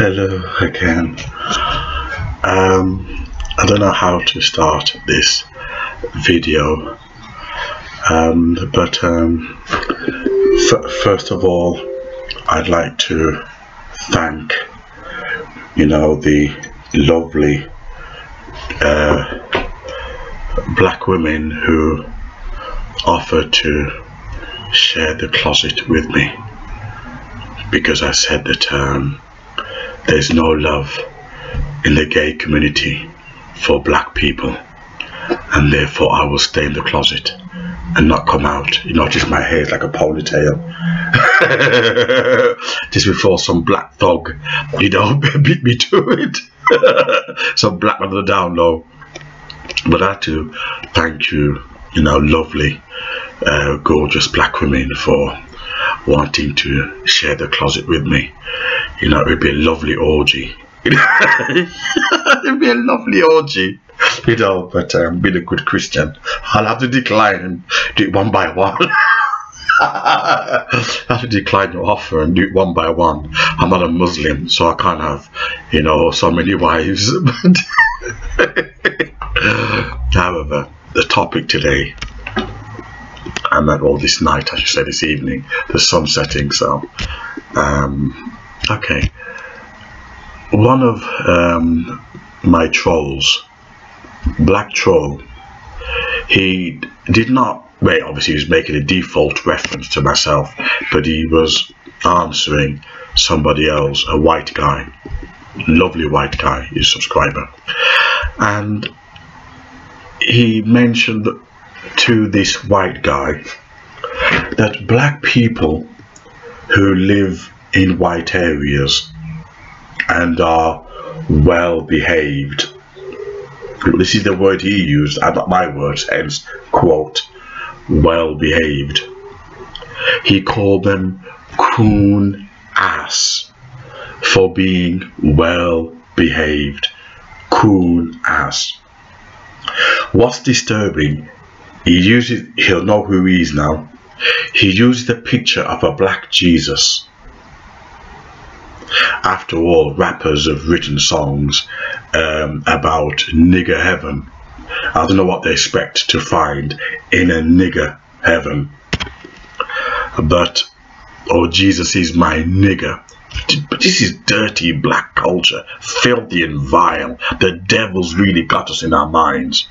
Hello again. I don't know how to start this video, but first of all, I'd like to thank, the lovely black women who offered to share the closet with me, because I said that there's no love in the gay community for black people, and therefore I will stay in the closet and not come out. You notice my hair is like a ponytail. Just before some black thug, beat me to it. Some black on the down low. But I have to thank you, lovely, gorgeous black women for wanting to share the closet with me. It would be a lovely orgy. It'd be a lovely orgy, but being a good Christian, I'll have to decline and do it one by one. I have to decline your offer and do it one by one. I'm not a Muslim, so I can't have, so many wives. However, the topic today, this night, I should say this evening, the sun setting, so okay. One of my trolls, Black Troll, he did not, obviously he was making a default reference to myself, but he was answering somebody else, a white guy, lovely white guy, his subscriber, and he mentioned to this white guy that black people who live in white areas and are well behaved, this is the word he used and not my words, hence quote, well behaved, he called them coon ass for being well behaved. Coon ass. What's disturbing, he'll know who he is now, he used the picture of a black Jesus. After all, rappers have written songs about nigger heaven. I don't know what they expect to find in a nigger heaven, but Jesus is my nigger. But this is dirty black culture, filthy and vile. The devil's really got us in our minds.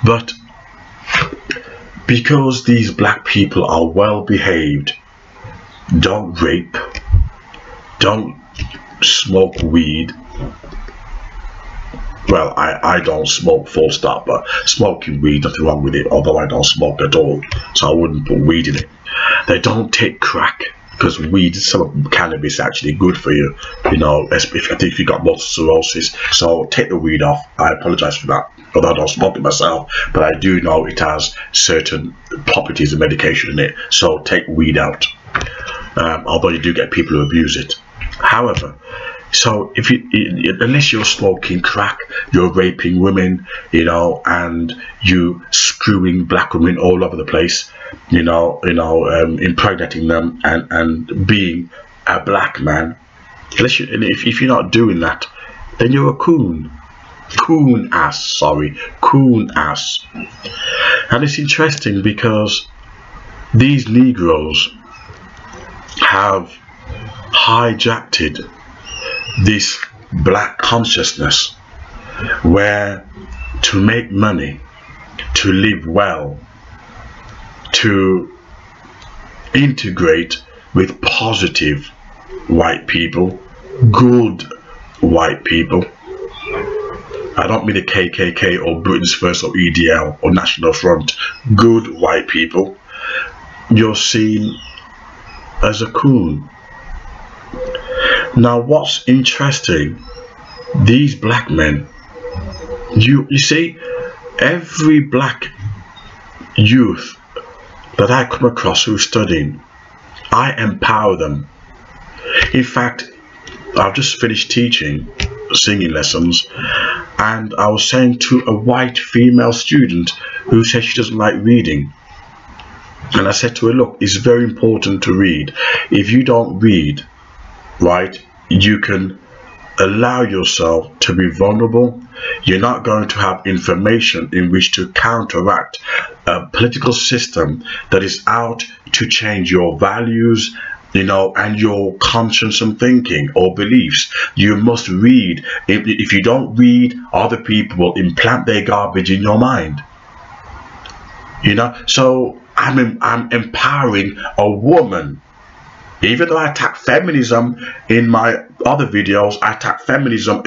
But because these black people are well behaved, don't rape, don't smoke weed. Well, I don't smoke, full stop, but smoking weed, nothing wrong with it, although I don't smoke at all, so I wouldn't put weed in it. They don't take crack, because weed, some cannabis, actually good for you, I think if you got multiple sclerosis. So take the weed off. I apologize for that, although I don't smoke it myself, but I do know it has certain properties of medication in it, so take weed out, although you do get people who abuse it. However, so if unless you're smoking crack, you're raping women, and you screwing black women all over the place, impregnating them and being a black man, if you're not doing that, then you're a coon ass. And it's interesting because these Negroes have hijacked this black consciousness, where to make money, to live well, to integrate with positive white people, good white people. I don't mean the KKK or Britain's First or EDL or National Front. Good white people, you're seen as a coon. Now what's interesting, these black men, you see, every black youth that I come across who's studying, I empower them. In fact, I've just finished teaching singing lessons, and I was saying to a white female student who said she doesn't like reading, and I said to her, look, it's very important to read. If you don't read, right, you can allow yourself to be vulnerable, you're not going to have information in which to counteract a political system that is out to change your values, you know, and your conscience and thinking or beliefs. You must read. If you don't read, other people will implant their garbage in your mind. You know, so I'm empowering a woman. Even though I attack feminism in my other videos, I attack feminism,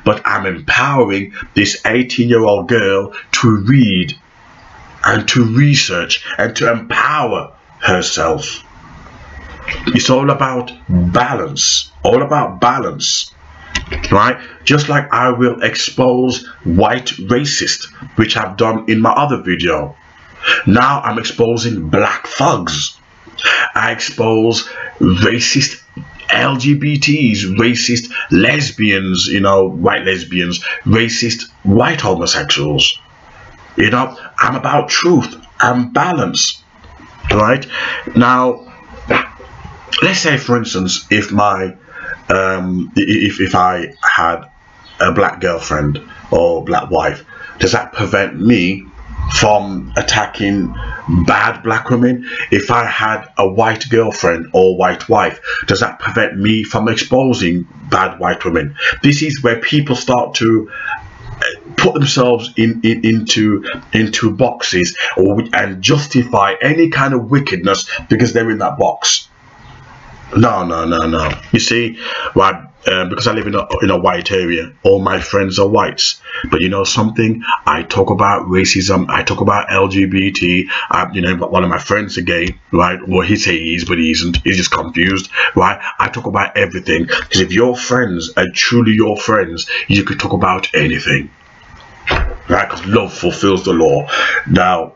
but I'm empowering this 18-year-old girl to read and to research and to empower herself. It's all about balance, right? Just like I will expose white racists, which I've done in my other video. Now I'm exposing black thugs. I expose racist LGBTs, racist lesbians, you know, white lesbians, racist white homosexuals. You know, I'm about truth and balance, right? Now, let's say, for instance, if my if I had a black girlfriend or black wife, does that prevent me from attacking bad black women? If I had a white girlfriend or white wife, does that prevent me from exposing bad white women? This is where people start to put themselves into boxes and justify any kind of wickedness because they're in that box. No. You see, right? Because I live in a white area, all my friends are whites. But you know something? I talk about racism. I talk about LGBT. You know, one of my friends is gay, right? Well, he say he is, but he isn't. He's just confused, right? I talk about everything because if your friends are truly your friends, you could talk about anything, right? Because love fulfills the law. Now,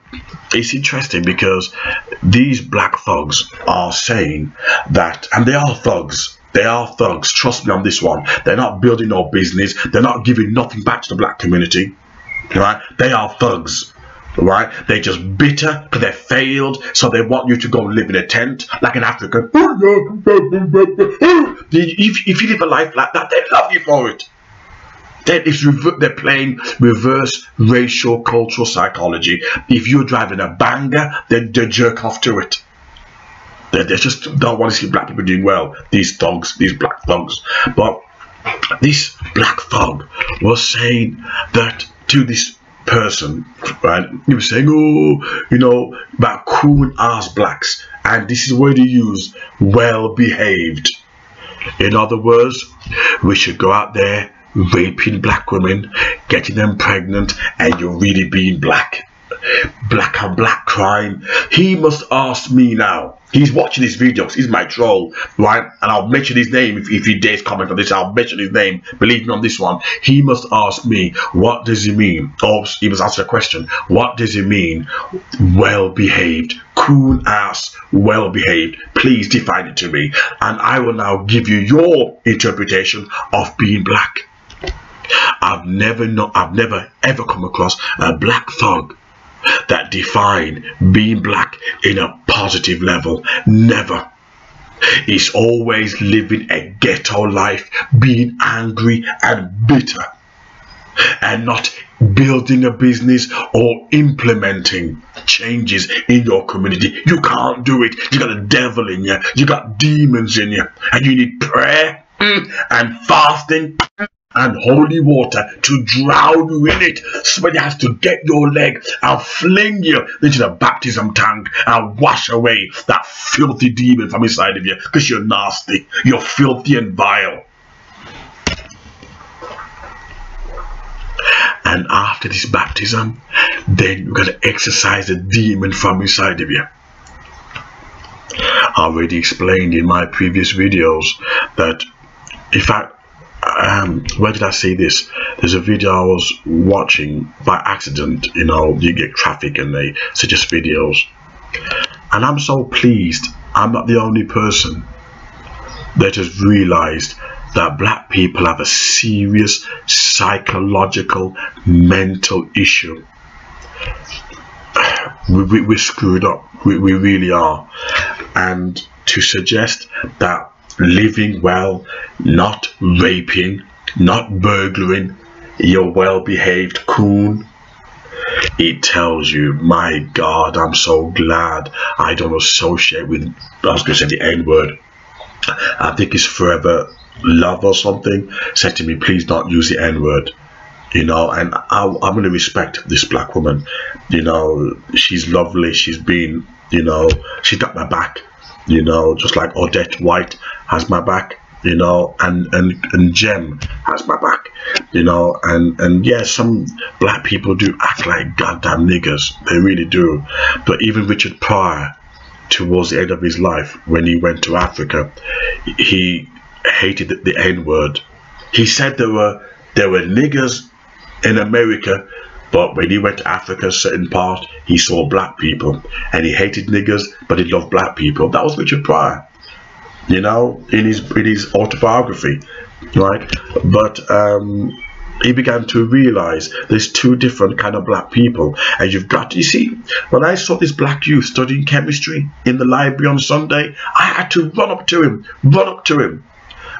it's interesting because these black thugs are saying that, and they are thugs. They are thugs, trust me on this one. They're not building no business. They're not giving nothing back to the black community, right? They are thugs, right? They're just bitter because they failed, so they want you to go live in a tent like an African. If you live a life like that, they love you for it. They're playing reverse racial cultural psychology. If you're driving a banger, they jerk off to it. They just don't want to see black people doing well. These thugs, these black thugs. But this black thug was saying that to this person, right? He was saying, oh, you know, about coon ass blacks. And this is where they use well behaved. In other words, we should go out there raping black women, getting them pregnant, and you're really being black. Black on black crime. He must ask me now. He's watching this video. He's my troll, right? And I'll mention his name if he dares comment on this. I'll mention his name. Believe me on this one. He must ask me, what does he mean? Or he must answer a question. What does it mean? Well behaved. Coon ass. Well behaved. Please define it to me, and I will now give you your interpretation of being black. I've never ever come across a black thug that define being black in a positive level. Never. It's always living a ghetto life, being angry and bitter, and not building a business or implementing changes in your community. You can't do it. You got a devil in you. You got demons in you, and you need prayer and fasting and holy water to drown you in it. Somebody has to get your leg and fling you into the baptism tank and wash away that filthy demon from inside of you, because you're nasty, you're filthy and vile. And after this baptism, then you're going to exorcise the demon from inside of you. I already explained in my previous videos that, in fact, where did I see this? There's a video I was watching by accident. You know, you get traffic and they suggest videos, and I'm so pleased I'm not the only person that has realized that black people have a serious psychological mental issue. We're screwed up. We really are. And to suggest that living well, not raping, not burglaring, you're well-behaved coon. It tells you, my God, I'm so glad I don't associate with, I was going to say the N-word. I think it's Forever Love or something, said to me, please don't use the N-word. You know, and I'm going to respect this black woman. You know, she's lovely. She's been, you know, she's got my back. You know, just like Odette White has my back. You know, and Jem has my back. You know, and yeah, some black people do act like goddamn niggers. They really do. But even Richard Pryor, towards the end of his life, when he went to Africa, he hated the N-word. He said there were niggers in America, but when he went to Africa, certain part, he saw black people, and he hated niggers, but he loved black people. That was Richard Pryor, you know, in his autobiography, right? But he began to realize there's two different kind of black people, and you've got to, you see, when I saw this black youth studying chemistry in the library on Sunday, I had to run up to him.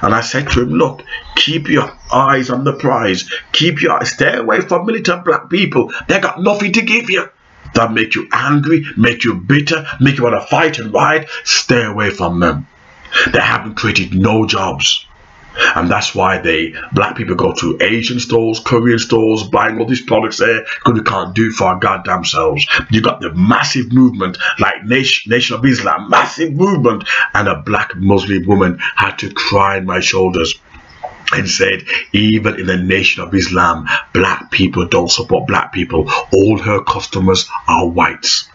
And I said to him, look, keep your eyes on the prize. Stay away from militant black people. They got nothing to give you. That make you angry, make you bitter, make you want to fight and riot. Stay away from them. They haven't created no jobs. And that's why black people go to Asian stores, Korean stores, buying all these products there, because we can't do it for our goddamn selves. You got the massive movement, like Nation of Islam, massive movement, and a black Muslim woman had to cry on my shoulders and said, even in the Nation of Islam, black people don't support black people. All her customers are whites.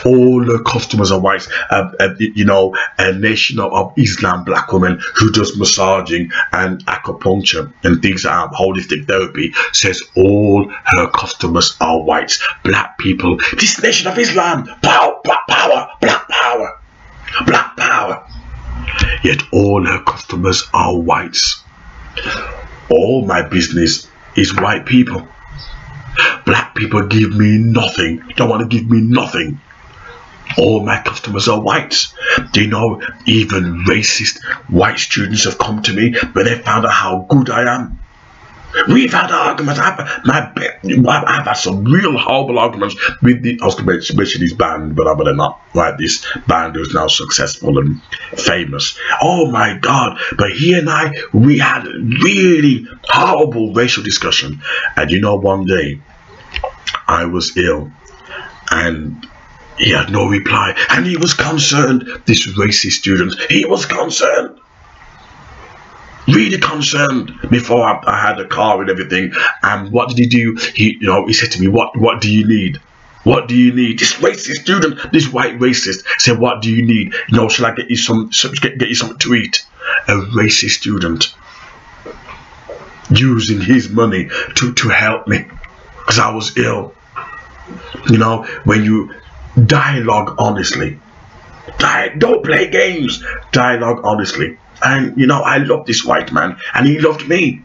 All her customers are whites. You know, a Nation of Islam black woman who does massaging and acupuncture and things like holistic therapy says all her customers are whites. Black people, this Nation of Islam, power, black power, black power, black power. Yet all her customers are whites. All my business is white people. Black people give me nothing. Don't want to give me nothing. All my customers are whites. Do you know, even racist white students have come to me when they found out how good I am. We've had arguments. I've had some real horrible arguments with I was going to mention this band, but I better not. Right, this band who's now successful and famous. Oh my God! But he and I, we had really horrible racial discussion. And you know, one day I was ill, and he had no reply, and he was concerned. This racist student, he was concerned. Really concerned before I had a car and everything. And what did he do? He said to me, what do you need? What do you need? This racist student, this white racist said, what do you need? You know, shall I get you get you something to eat? A racist student using his money to help me because I was ill. You know, when you dialogue honestly, don't play games, dialogue honestly. And you know, I love this white man, and he loved me.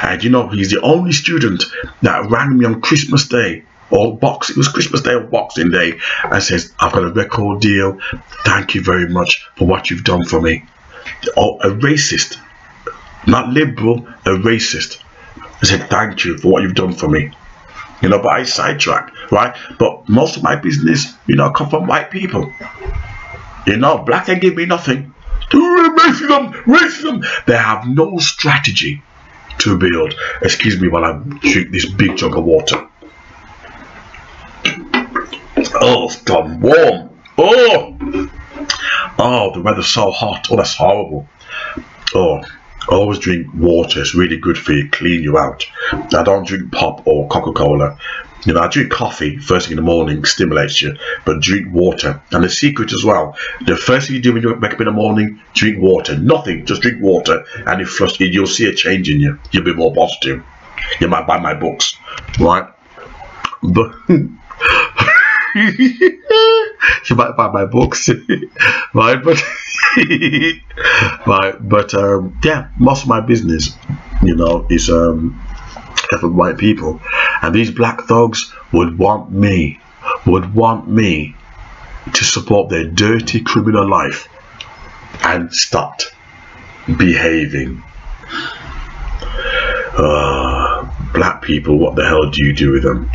And you know, he's the only student that rang me on Christmas Day, it was Christmas Day or Boxing Day, and says, I've got a record deal. Thank you very much for what you've done for me. Oh, a racist, not liberal, a racist. I said, thank you for what you've done for me. You know, but I sidetrack, right? But most of my business, you know, come from white people. You know, black ain't give me nothing. Racism. They have no strategy to build. Excuse me while I drink this big jug of water. Oh, it's gone warm. Oh, the weather's so hot. Oh, that's horrible. Oh, always drink water. It's really good for you, clean you out. I don't drink pop or Coca-Cola. You know, I drink coffee first thing in the morning, stimulates you, but drink water. And the secret as well, the first thing you do when you wake up in the morning, drink water. Nothing, just drink water, and you'll see a change in you. You'll be more positive. You might buy my books, right? But you might buy my books, right? But right, but yeah, most of my business, you know, is for white people, and these black thugs would want me to support their dirty criminal life and start behaving. Black people, what the hell do you do with them?